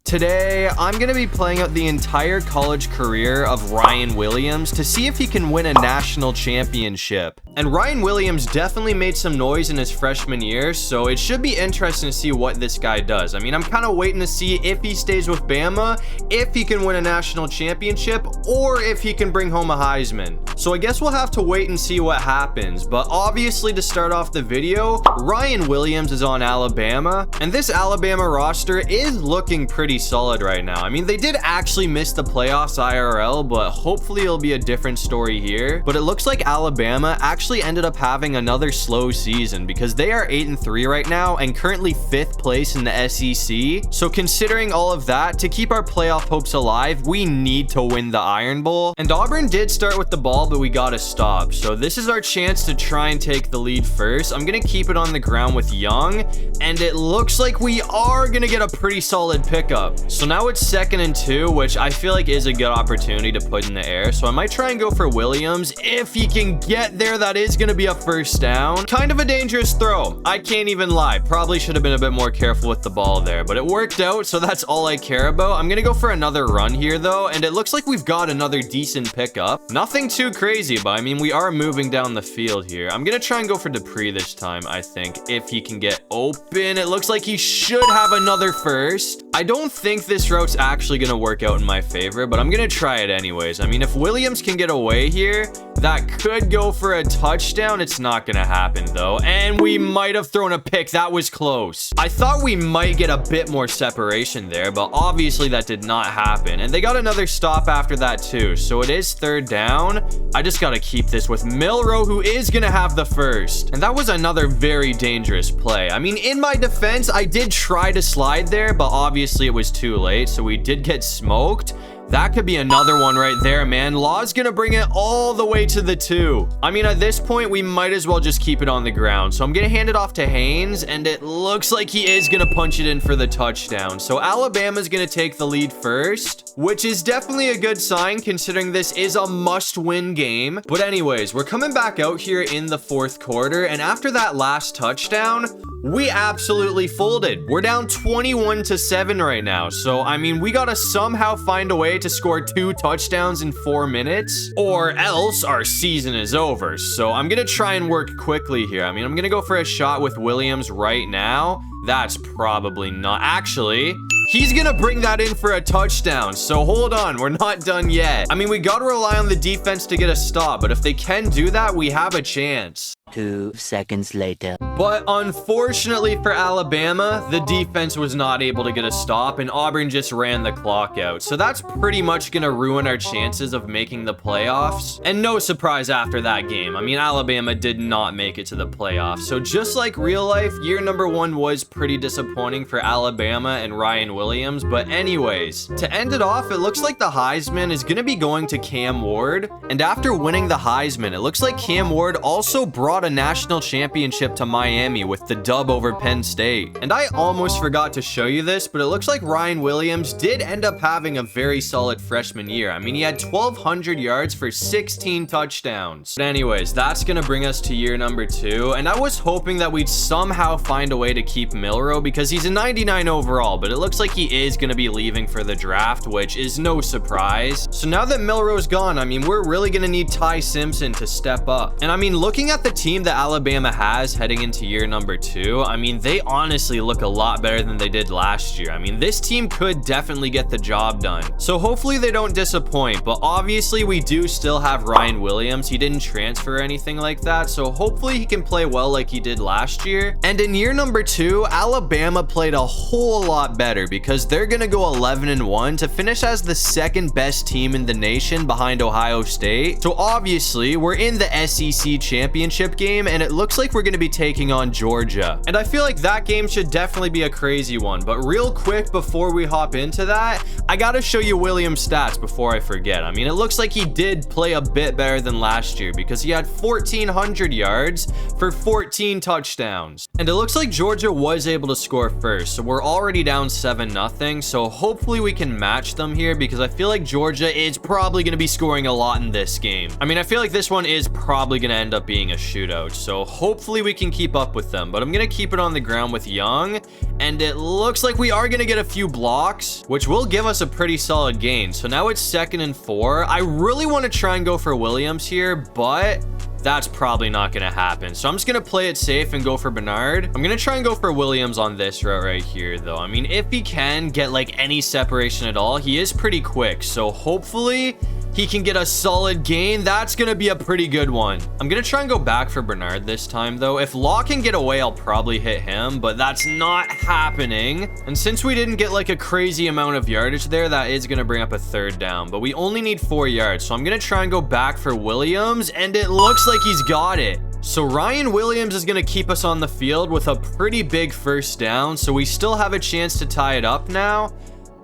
Today, I'm going to be playing out the entire college career of Ryan Williams to see if he can win a national championship. And Ryan Williams definitely made some noise in his freshman year, so it should be interesting to see what this guy does. I mean, I'm kind of waiting to see if he stays with Bama, if he can win a national championship, or if he can bring home a Heisman. So I guess we'll have to wait and see what happens. But obviously, to start off the video, Ryan Williams is on Alabama, and this Alabama roster is looking pretty solid right now. I mean, they did actually miss the playoffs IRL, but hopefully it'll be a different story here. But it looks like Alabama actually ended up having another slow season because they are 8-3 right now and currently 5th place in the SEC. So considering all of that, to keep our playoff hopes alive, we need to win the Iron Bowl. And Auburn did start with the ball, but we gotta stop. So this is our chance to try and take the lead first. I'm gonna keep it on the ground with Young, and it looks like we are gonna get a pretty solid pickup. So now it's 2nd and 2, which I feel like is a good opportunity to put in the air. So I might try and go for Williams. If he can get there, that is going to be a first down. Kind of a dangerous throw. I can't even lie. Probably should have been a bit more careful with the ball there, but it worked out. So that's all I care about. I'm going to go for another run here though. And it looks like we've got another decent pickup. Nothing too crazy, but I mean, we are moving down the field here. I'm going to try and go for Dupree this time, I think, if he can get open. It looks like he should have another first. I don't think this route's actually going to work out in my favor, but I'm going to try it anyways. I mean, if Williams can get away here, that could go for a touchdown. It's not going to happen though. And we might have thrown a pick. That was close. I thought we might get a bit more separation there, but obviously that did not happen. And they got another stop after that too. So it is 3rd down. I just got to keep this with Milroe, who is going to have the first. And that was another very dangerous play. I mean, in my defense, I did try to slide there, but obviously it was too late. So we did get smoked. That could be another one right there, man. Law's gonna bring it all the way to the 2. I mean, at this point, we might as well just keep it on the ground. So I'm gonna hand it off to Haynes, and it looks like he is gonna punch it in for the touchdown. So Alabama's gonna take the lead first, which is definitely a good sign considering this is a must-win game. But anyways, we're coming back out here in the 4th quarter, and after that last touchdown, we absolutely folded. We're down 21-7 right now. So, I mean, we gotta somehow find a way to score 2 touchdowns in 4 minutes, or else our season is over. So I'm gonna try and work quickly here. I mean, I'm gonna go for a shot with Williams right now. That's probably not. Actually, he's gonna bring that in for a touchdown. So hold on, we're not done yet. I mean, we gotta rely on the defense to get a stop, but if they can do that, we have a chance. 2 seconds later. But unfortunately for Alabama, the defense was not able to get a stop, and Auburn just ran the clock out. So that's pretty much going to ruin our chances of making the playoffs. And no surprise after that game. I mean, Alabama did not make it to the playoffs. So just like real life, year number 1 was pretty disappointing for Alabama and Ryan Williams. But anyways, to end it off, it looks like the Heisman is going to be going to Cam Ward. And after winning the Heisman, it looks like Cam Ward also brought a national championship to Miami with the dub over Penn State. And I almost forgot to show you this, but it looks like Ryan Williams did end up having a very solid freshman year. I mean, he had 1,200 yards for 16 touchdowns. But anyways, that's gonna bring us to year number 2, and I was hoping that we'd somehow find a way to keep Milroe because he's a 99 overall, but it looks like he is gonna be leaving for the draft, which is no surprise. So now that Milroe's gone, I mean, we're really gonna need Ty Simpson to step up. And I mean, looking at the team that Alabama has heading into year number 2, I mean, they honestly look a lot better than they did last year. I mean, this team could definitely get the job done. So hopefully they don't disappoint, but obviously we do still have Ryan Williams. He didn't transfer or anything like that, so hopefully he can play well like he did last year. And in year number 2, Alabama played a whole lot better because they're gonna go 11-1 to finish as the 2nd best team in the nation behind Ohio State. So obviously we're in the SEC championship game, and it looks like we're going to be taking on Georgia. And I feel like that game should definitely be a crazy one. But real quick before we hop into that, I got to show you Williams' stats before I forget. I mean, it looks like he did play a bit better than last year because he had 1,400 yards for 14 touchdowns. And it looks like Georgia was able to score first. So we're already down 7-0. So hopefully we can match them here because I feel like Georgia is probably going to be scoring a lot in this game. I mean, I feel like this one is probably going to end up being a shootout. So hopefully we can keep up with them, but I'm going to keep it on the ground with Young. And it looks like we are going to get a few blocks, which will give us a pretty solid gain. So now it's 2nd and 4. I really want to try and go for Williams here, but that's probably not going to happen. So I'm just going to play it safe and go for Bernard. I'm going to try and go for Williams on this route right here, though. I mean, if he can get like any separation at all, he is pretty quick. So hopefully he can get a solid gain. That's going to be a pretty good one. I'm going to try and go back for Bernard this time, though. If Law can get away, I'll probably hit him, but that's not happening. And since we didn't get like a crazy amount of yardage there, that is going to bring up a 3rd down, but we only need 4 yards. So I'm going to try and go back for Williams, and it looks like he's got it. So Ryan Williams is going to keep us on the field with a pretty big 1st down. So we still have a chance to tie it up now.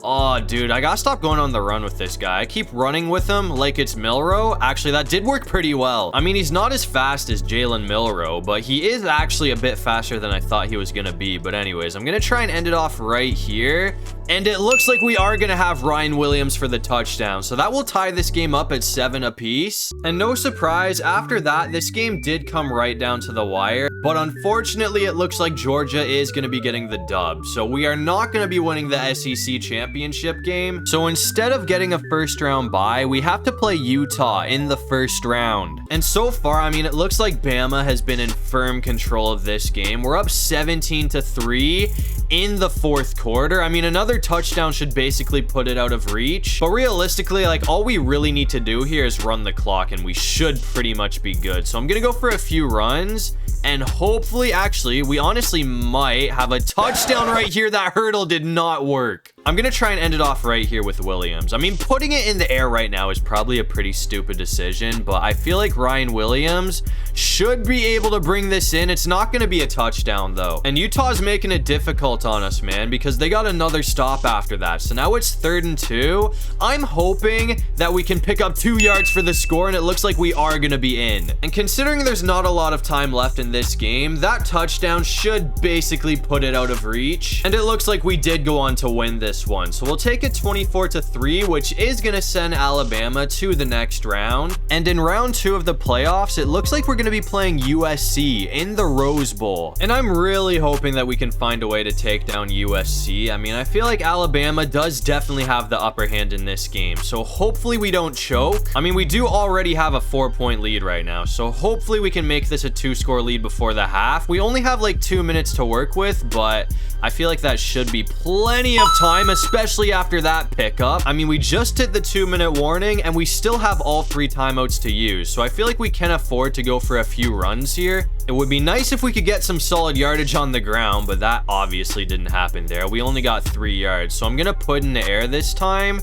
Oh, dude, I gotta stop going on the run with this guy. I keep running with him like it's Milrow. Actually, that did work pretty well. I mean, he's not as fast as Jalen Milrow, but he is actually a bit faster than I thought he was gonna be. But anyways, I'm gonna try and end it off right here. And it looks like we are gonna have Ryan Williams for the touchdown. So that will tie this game up at 7 apiece. And no surprise, after that, this game did come right down to the wire. But unfortunately, it looks like Georgia is gonna be getting the dub. So we are not gonna be winning the SEC championship game. So instead of getting a 1st round bye, we have to play Utah in the 1st round. And so far, I mean, it looks like Bama has been in firm control of this game. We're up 17-3 in the 4th quarter. I mean, another touchdown should basically put it out of reach, but realistically, like, all we really need to do here is run the clock, and we should pretty much be good. So I'm gonna go for a few runs, and hopefully, actually, we honestly might have a touchdown right here. That hurdle did not work. I'm gonna try and end it off right here with Williams. I mean, putting it in the air right now is probably a pretty stupid decision, but I feel like Ryan Williams should be able to bring this in. It's not gonna be a touchdown, though. And Utah's making it difficult on us, man, because they got another stop after that. So now it's 3rd and 2. I'm hoping that we can pick up 2 yards for the score, and it looks like we are gonna be in. And considering there's not a lot of time left in this game, that touchdown should basically put it out of reach. And it looks like we did go on to win this one. So we'll take it 24-3, which is going to send Alabama to the next round. And in round 2 of the playoffs, it looks like we're going to be playing USC in the Rose Bowl. And I'm really hoping that we can find a way to take down USC. I mean, I feel like Alabama does definitely have the upper hand in this game. So hopefully we don't choke. I mean, we do already have a 4-point lead right now. So hopefully we can make this a 2-score lead before the half. We only have like 2 minutes to work with, but I feel like that should be plenty of time, especially after that pickup. I mean, we just hit the 2-minute warning, and we still have all 3 timeouts to use. So I feel like we can afford to go for a few runs here. It would be nice if we could get some solid yardage on the ground, but that obviously didn't happen there. We only got 3 yards. So I'm going to put in the air this time.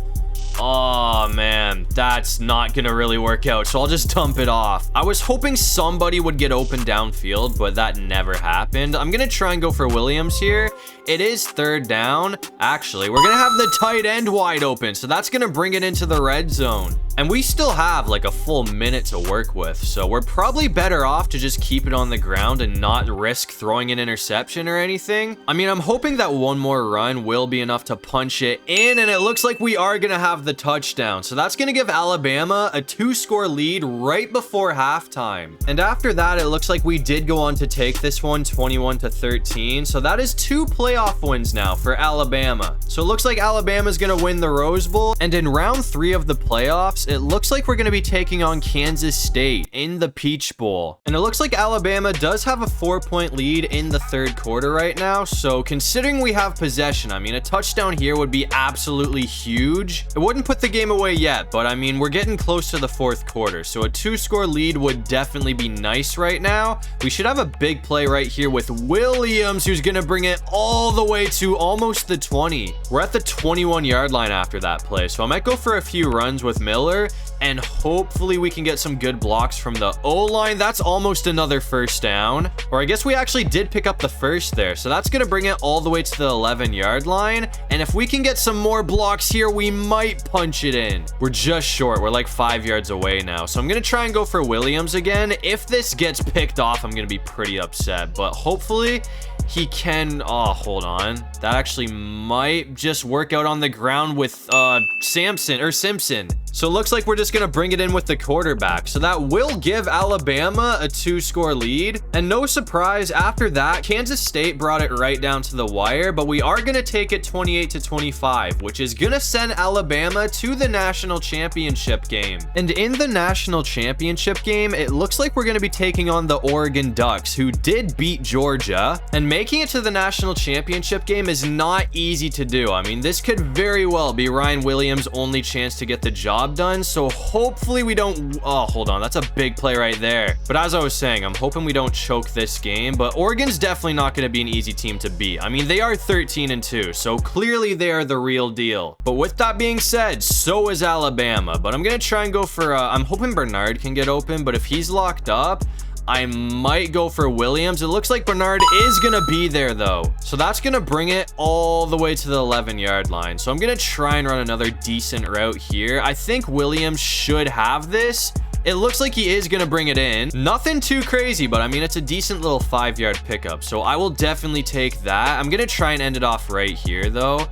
Oh man, that's not gonna really work out, so I'll just dump it off. I was hoping somebody would get open downfield, but that never happened. I'm gonna try and go for Williams here. It is 3rd down. Actually, we're gonna have the tight end wide open, so that's gonna bring it into the red zone. And we still have like a full minute to work with, so we're probably better off to just keep it on the ground and not risk throwing an interception or anything. I mean, I'm hoping that one more run will be enough to punch it in, and it looks like we are gonna have the touchdown. So that's gonna give Alabama a 2-score lead right before halftime. And after that, it looks like we did go on to take this one 21-13. So that is 2 playoff wins now for Alabama. So it looks like Alabama's gonna win the Rose Bowl. And in round 3 of the playoffs, it looks like we're gonna be taking on Kansas State in the Peach Bowl. And it looks like Alabama does have a 4-point lead in the 3rd quarter right now. So considering we have possession, I mean, a touchdown here would be absolutely huge. It wouldn't put the game away yet, but I mean, we're getting close to the 4th quarter, so a 2-score lead would definitely be nice right now. We should have a big play right here with Williams, who's gonna bring it all the way to almost the 20. We're at the 21-yard line after that play, so I might go for a few runs with Miller, and hopefully we can get some good blocks from the O-line. That's almost another 1st down, or I guess we actually did pick up the 1st there, so that's gonna bring it all the way to the 11-yard line. And if we can get some more blocks here, we might punch it in. We're just short. We're like 5 yards away now, so I'm gonna try and go for Williams again. If this gets picked off, I'm gonna be pretty upset, but hopefully he can. Oh, hold on, that actually might just work out on the ground with Simpson. So it looks like we're just going to bring it in with the quarterback. So that will give Alabama a 2-score lead. And no surprise, after that, Kansas State brought it right down to the wire, but we are going to take it 28-25, which is going to send Alabama to the national championship game. And in the national championship game, it looks like we're going to be taking on the Oregon Ducks, who did beat Georgia. And making it to the national championship game is not easy to do. I mean, this could very well be Ryan Williams' only chance to get the job done. So hopefully we don't... Oh, hold on. That's a big play right there. But as I was saying, I'm hoping we don't choke this game. But Oregon's definitely not going to be an easy team to beat. I mean, they are 13-2, so clearly they are the real deal. But with that being said, so is Alabama. But I'm going to try and go for... I'm hoping Bernard can get open, but if he's locked up, I might go for Williams. It looks like Bernard is going to be there, though. So that's going to bring it all the way to the 11-yard line. So I'm going to try and run another decent route here. I think Williams should have this. It looks like he is going to bring it in. Nothing too crazy, but I mean, it's a decent little 5-yard pickup. So I will definitely take that. I'm going to try and end it off right here, though.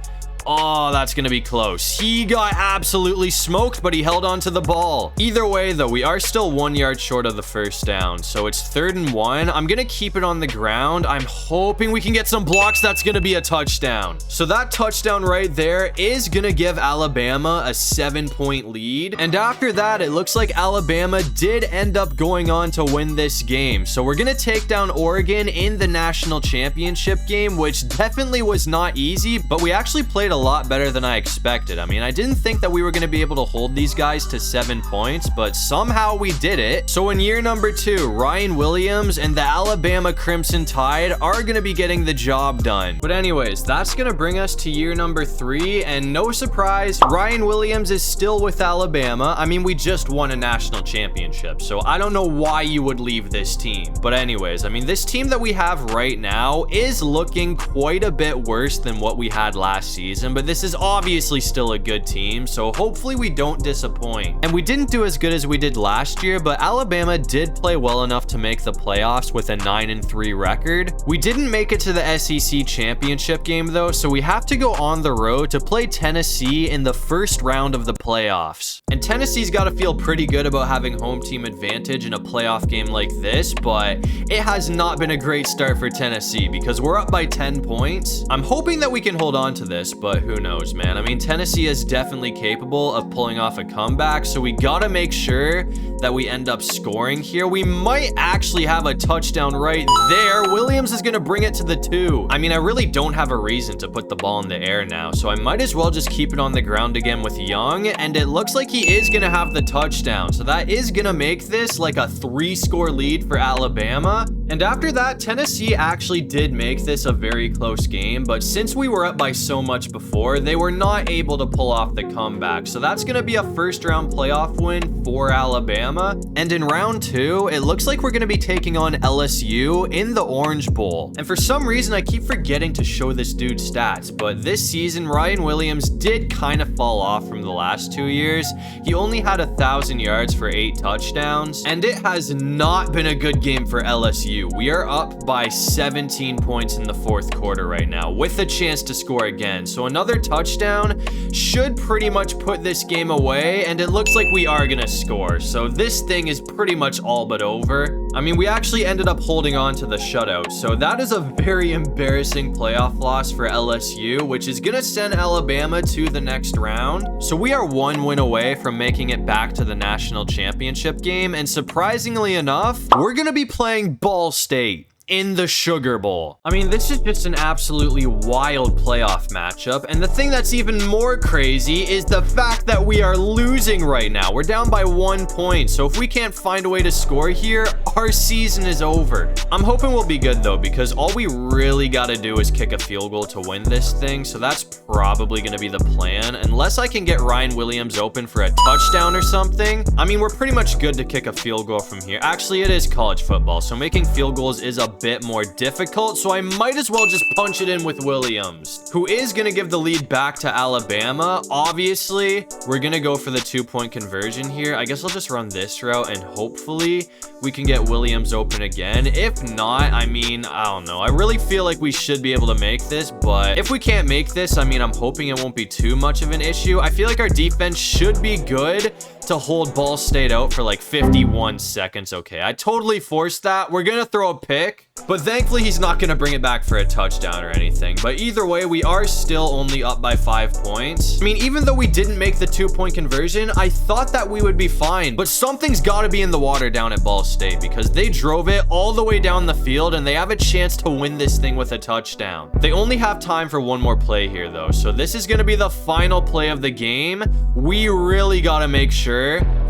Oh, that's going to be close. He got absolutely smoked, but he held on to the ball. Either way, though, we are still 1 yard short of the first down. So it's 3rd and 1. I'm going to keep it on the ground. I'm hoping we can get some blocks. That's going to be a touchdown. So that touchdown right there is going to give Alabama a 7-point lead. And after that, it looks like Alabama did end up going on to win this game. So we're going to take down Oregon in the national championship game, which definitely was not easy, but we actually played a lot better than I expected. I mean, I didn't think that we were going to be able to hold these guys to 7 points, but somehow we did it. So in year number 2, Ryan Williams and the Alabama Crimson Tide are going to be getting the job done. But anyways, that's going to bring us to year number 3, and no surprise, Ryan Williams is still with Alabama. I mean, we just won a national championship, so I don't know why you would leave this team. But anyways, I mean, this team that we have right now is looking quite a bit worse than what we had last season. But this is obviously still a good team, so hopefully we don't disappoint. And we didn't do as good as we did last year, but Alabama did play well enough to make the playoffs with a 9-3 record. We didn't make it to the SEC championship game, though, so we have to go on the road to play Tennessee in the first round of the playoffs. And Tennessee's got to feel pretty good about having home team advantage in a playoff game like this, but it has not been a great start for Tennessee because we're up by 10 points. I'm hoping that we can hold on to this, but who knows, man. I mean, Tennessee is definitely capable of pulling off a comeback, so we gotta make sure that we end up scoring here. We might actually have a touchdown right there. Williams is gonna bring it to the 2. I mean, I really don't have a reason to put the ball in the air now, so I might as well just keep it on the ground again with Young, and it looks like he is gonna have the touchdown, so that is gonna make this like a 3-score lead for Alabama. And after that, Tennessee actually did make this a very close game, but since we were up by so much before, they were not able to pull off the comeback. So that's going to be a first-round playoff win for Alabama. And in round 2, it looks like we're going to be taking on LSU in the Orange Bowl. And for some reason, I keep forgetting to show this dude's stats, but this season, Ryan Williams did kind of fall off from the last 2 years. He only had 1,000 yards for 8 touchdowns, and it has not been a good game for LSU. We are up by 17 points in the 4th quarter right now, with a chance to score again. So another touchdown should pretty much put this game away, and it looks like we are gonna score. So this thing is pretty much all but over. I mean, we actually ended up holding on to the shutout, so that is a very embarrassing playoff loss for LSU, which is gonna send Alabama to the next round. So we are 1 win away from making it back to the national championship game, and surprisingly enough, we're gonna be playing Ball State in the Sugar Bowl. I mean, this is just an absolutely wild playoff matchup, and the thing that's even more crazy is the fact that we are losing right now. We're down by 1 point, so if we can't find a way to score here, our season is over. I'm hoping we'll be good, though, because all we really got to do is kick a field goal to win this thing, so that's probably going to be the plan, unless I can get Ryan Williams open for a touchdown or something. I mean, we're pretty much good to kick a field goal from here. Actually, it is college football, so making field goals is a bit more difficult, so I might as well just punch it in with Williams, who is going to give the lead back to Alabama. Obviously, we're going to go for the 2-point conversion here. I guess I'll just run this route and hopefully we can get Williams open again. If not, I mean, I don't know. I really feel like we should be able to make this, but if we can't make this, I mean, I'm hoping it won't be too much of an issue. I feel like our defense should be good to hold Ball State out for like 51 seconds. Okay, I totally forced that. We're gonna throw a pick, but thankfully he's not gonna bring it back for a touchdown or anything. But either way, we are still only up by 5 points. I mean, even though we didn't make the 2-point conversion, I thought that we would be fine, but something's got to be in the water down at Ball State, because they drove it all the way down the field and they have a chance to win this thing with a touchdown. They only have time for one more play here though, so this is gonna be the final play of the game. We really gotta make sure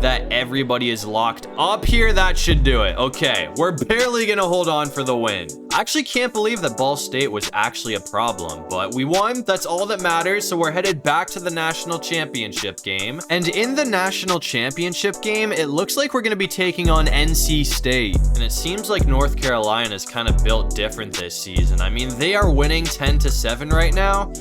that everybody is locked up here. That should do it. Okay, we're barely gonna hold on for the win. I actually can't believe that Ball State was actually a problem, but we won. That's all that matters. So we're headed back to the national championship game. And in the national championship game, it looks like we're gonna be taking on NC State. And it seems like North Carolina is kind of built different this season. I mean, they are winning 10-7 right now.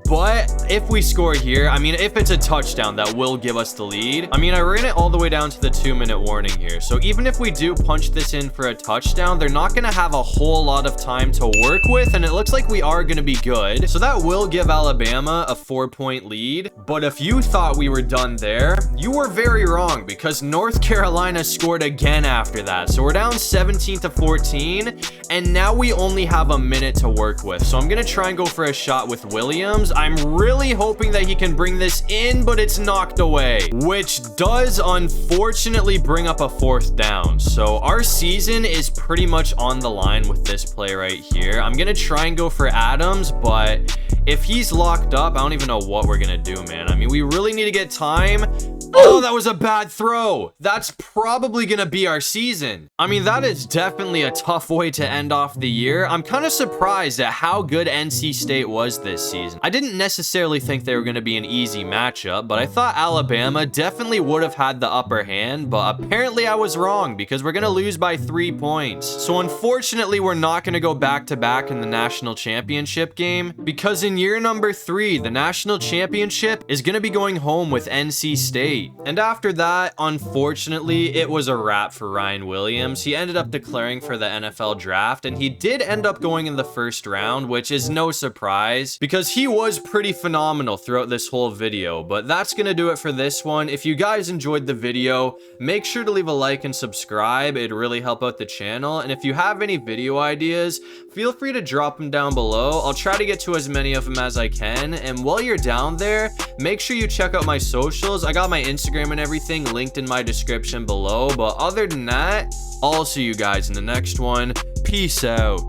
But if we score here, I mean, if it's a touchdown, that will give us the lead. I mean, I ran it all the way down to the 2-minute warning here. So even if we do punch this in for a touchdown, they're not going to have a whole lot of time to work with. And it looks like we are going to be good. So that will give Alabama a 4-point lead. But if you thought we were done there, you were very wrong, because North Carolina scored again after that. So we're down 17-14. And now we only have a minute to work with. So I'm going to try and go for a shot with Williams. I'm really hoping that he can bring this in, but it's knocked away, which does unfortunately bring up a 4th down. So our season is pretty much on the line with this play right here. I'm gonna try and go for Adams, but if he's locked up, I don't even know what we're gonna do, man. I mean, we really need to get time. Oh, that was a bad throw. That's probably gonna be our season. I mean, that is definitely a tough way to end off the year. I'm kind of surprised at how good NC State was this season. I didn't necessarily think they were gonna be an easy matchup, but I thought Alabama definitely would have had the upper hand, but apparently I was wrong, because we're gonna lose by 3 points. So unfortunately, we're not gonna go back-to-back in the national championship game, because in year number 3, the national championship is gonna be going home with NC State. And after that, unfortunately, it was a wrap for Ryan Williams. He ended up declaring for the NFL draft, and he did end up going in the 1st round, which is no surprise, because he was pretty phenomenal throughout this whole video. But that's gonna do it for this one. If you guys enjoyed the video, make sure to leave a like and subscribe. It'd really help out the channel. And if you have any video ideas, feel free to drop them down below. I'll try to get to as many of them as I can. And while you're down there, make sure you check out my socials. I got my Instagram and everything linked in my description below. But other than that, I'll see you guys in the next one. Peace out.